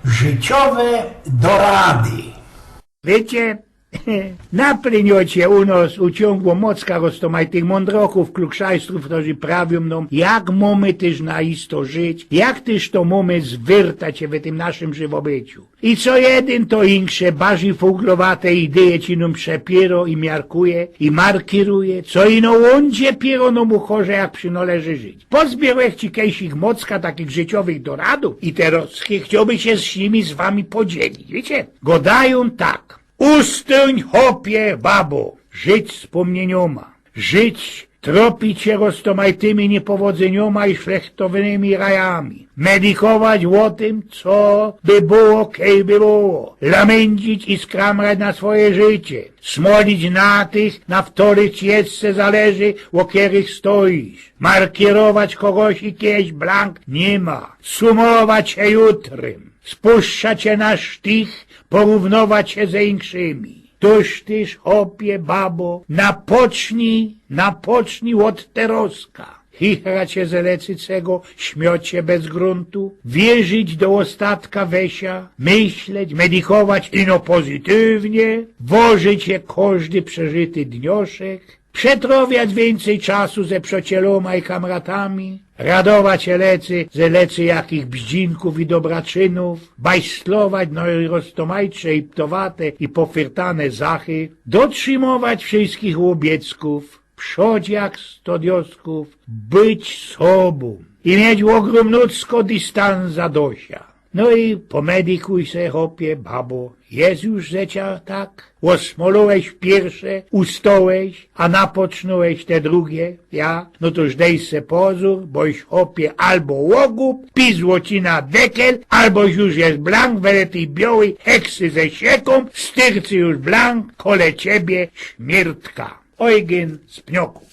Życiowe dorady. Wiecie, na plyniocie u nas uciągło mocka roztomaj tych mądrochów, klugszajstrów, którzy prawią nam, jak mamy też naisto żyć, jak też to mamy zwyrtać się w tym naszym żywobyciu. I co jeden to insze baży fuglowate idee ci nam przepiero i miarkuje i markiruje, co ino łądzie piero nam uchorze, jak przynależy żyć. Pozbierłech ci kejsich mocka takich życiowych doradów i teraz chciałby się z nimi z wami podzielić, wiecie? Godają tak. Ustyń, chopie, babo, żyć wspomnienioma, żyć, tropić się roztomajtymi niepowodzenioma i szlechtownymi rajami, medikować o tym, co by było, kej by było, lamędzić i skramrać na swoje życie, smolić na tych, na których ci jeszcze zależy, o których stoisz, markierować kogoś i kiedyś blank nie ma, sumować się jutrem, spuszczać się na sztych, porównować się ze inkszymi. Toż tyż, chopie, babo, napocznij od teroska. Chichrać się ze lecycego, śmiać się bez gruntu, wierzyć do ostatka wesia, myśleć, medikować ino pozytywnie, wożyć się każdy przeżyty dnioszek, przetrowiać więcej czasu ze przyjacieloma i kamratami, radować się lecy jakich bździnków i dobraczynów, bajstlować no i roztomajcze i ptowate i pofyrtane zachy, dotrzymywać wszystkich łobiecków, przodź jak stodiosków, być sobą i mieć ogromnucko dystansa dosia. No i pomedikuj se, chopie, babo, jest już zecia tak? Osmolułeś pierwsze, ustołeś, a napocznąłeś te drugie, ja? No toż dej se pozór, boś, chopie, albo łogup, pizło ci na dekel, alboś już jest blank, welety biały, heksy ze sieką, styrcy już blank, kole ciebie śmiertka. Eugen z Pnioków.